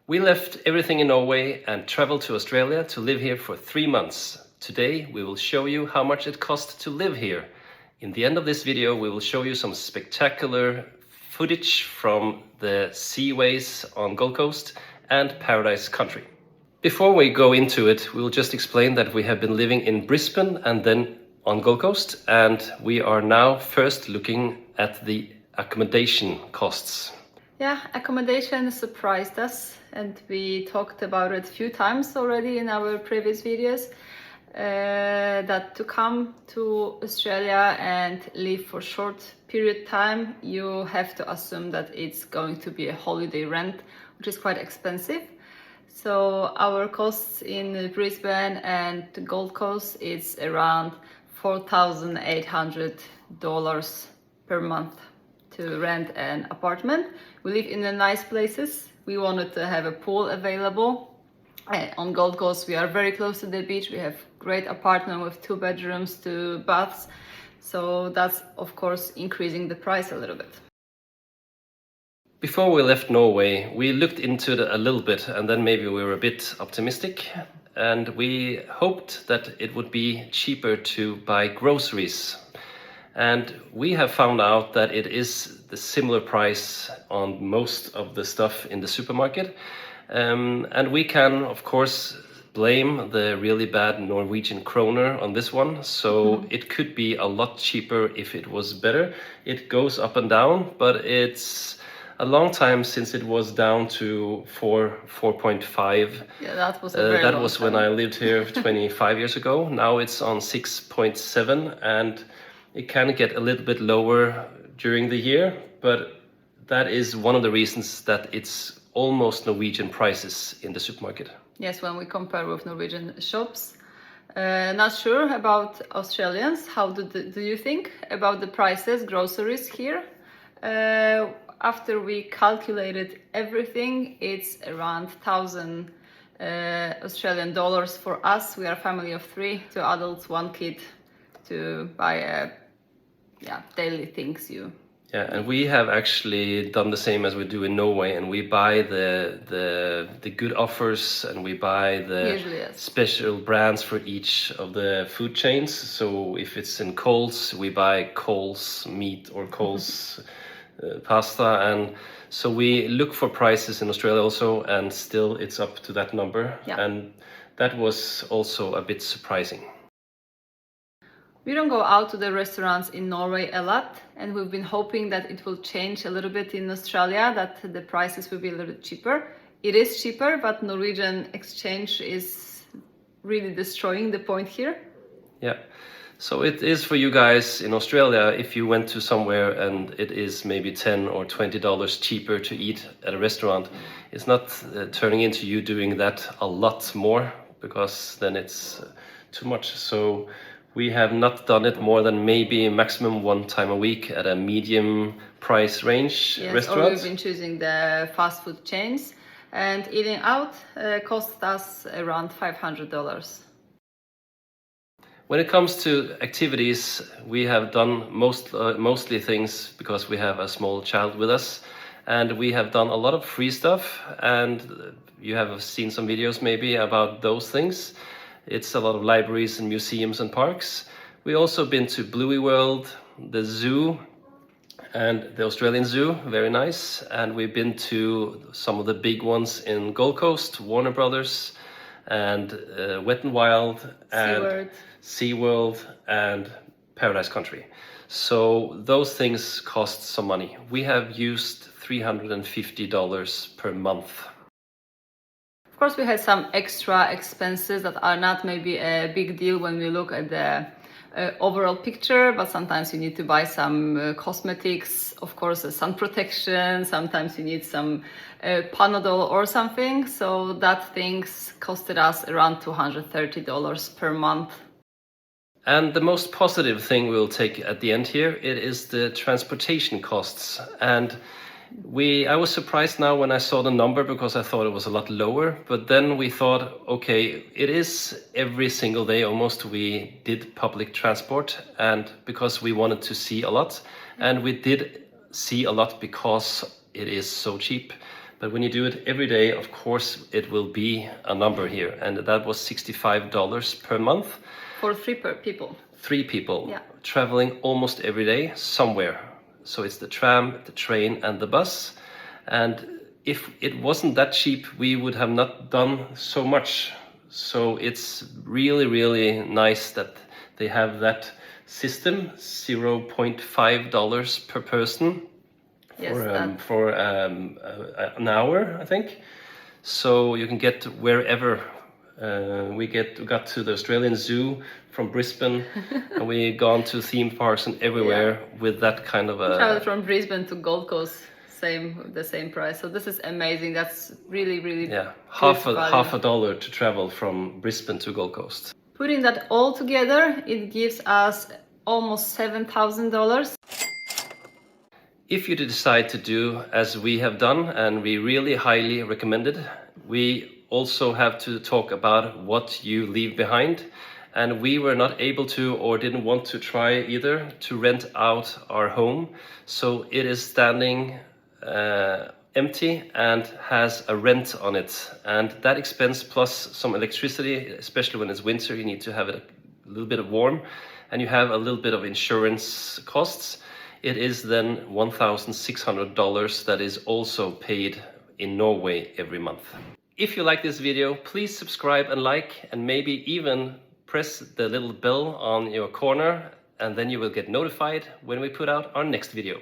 We left everything in Norway and traveled to Australia to live here for 3 months. Today we will show you how much it costs to live here. In the end of this video we will show you some spectacular footage from the Seaways on Gold Coast and Paradise Country. Before we go into it, we'll just explain that we have been living in Brisbane and then on Gold Coast, and we are now first looking at the accommodation costs. Yeah, accommodation surprised us, and we talked about it a few times already in our previous videos. That to come to Australia and live for short period time, you have to assume that it's going to be a holiday rent, which is quite expensive. So our costs in Brisbane and the Gold Coast, it's around $4,800 per month to rent an apartment. We live in the nice places. We wanted to have a pool available. On Gold Coast, we are very close to the beach. We have great apartment with 2 bedrooms, 2 baths. So that's of course increasing the price a little bit. Before we left Norway, we looked into it a little bit, and then maybe we were a bit optimistic, and we hoped that it would be cheaper to buy groceries. And we have found out that it is the similar price on most of the stuff in the supermarket. And we can, of course, blame the really bad Norwegian kroner on this one. So it could be a lot cheaper if it was better. It goes up and down, but it's a long time since it was down to 4.5. Yeah, that was a very that long was time. when I lived here 25 years ago. Now it's on 6.7, and it can get a little bit lower during the year, but that is one of the reasons that it's almost Norwegian prices in the supermarket. Yes, when we compare with Norwegian shops. Not sure about Australians. How do you think about the prices, groceries here? After we calculated everything, it's around 1,000 Australian dollars for us. We are a family of 3, 2 adults, 1 kid, to buy daily things you. Yeah, and we have actually done the same as we do in Norway, and we buy the good offers, and we buy the Usually, yes, special brands for each of the food chains. So if it's in Coles, we buy Coles meat or Coles pasta, and so we look for prices in Australia also, and still it's up to that number. Yeah. And that was also a bit surprising. We don't go out to the restaurants in Norway a lot, and we've been hoping that it will change a little bit in Australia, that the prices will be a little bit cheaper. It is cheaper, but Norwegian exchange is really destroying the point here. Yeah, so it is for you guys in Australia. If you went to somewhere and it is maybe $10 or $20 cheaper to eat at a restaurant, it's not turning into you doing that a lot more, because then it's too much. So we have not done it more than maybe maximum 1 time a week at a medium price range restaurant. Or we've been choosing the fast food chains, and eating out cost us around $500. When it comes to activities, we have done mostly things because we have a small child with us, and we have done a lot of free stuff, and you have seen some videos maybe about those things. It's a lot of libraries and museums and parks. We also been to Bluey World, the zoo, and the Australian Zoo, very nice. And we've been to some of the big ones in Gold Coast, Warner Brothers, and Wet n Wild, and SeaWorld, and Paradise Country. So those things cost some money. We have used $350 per month. Of course, we had some extra expenses that are not maybe a big deal when we look at the overall picture, but sometimes you need to buy some cosmetics, of course, sun protection, sometimes you need some Panadol or something, so that things costed us around $230 per month. And the most positive thing we'll take at the end here, it is the transportation costs. And I was surprised now when I saw the number, because I thought it was a lot lower, but then we thought, okay, it is every single day almost we did public transport, and because we wanted to see a lot, and we did see a lot because it is so cheap. But when you do it every day, of course, it will be a number here. And that was $65 per month. For people. 3 people, yeah. Traveling almost every day somewhere. So it's the tram, the train, and the bus. And if it wasn't that cheap, we would have not done so much. So it's really, really nice that they have that system, $0.5 per person for an hour, I think. So you can get wherever. We got to the Australian Zoo from Brisbane, and we gone to theme parks and everywhere with that kind of a. Traveled from Brisbane to Gold Coast, the same price. So this is amazing. That's really, really half a dollar to travel from Brisbane to Gold Coast. Putting that all together, it gives us almost $7,000. If you decide to do as we have done, and we really highly recommend it, we also have to talk about what you leave behind. And we were not able to, or didn't want to try either, to rent out our home. So it is standing empty and has a rent on it. And that expense plus some electricity, especially when it's winter, you need to have it a little bit of warm, and you have a little bit of insurance costs. It is then $1,600 that is also paid in Norway every month. If you like this video, please subscribe and like, and maybe even press the little bell on your corner, and then you will get notified when we put out our next video.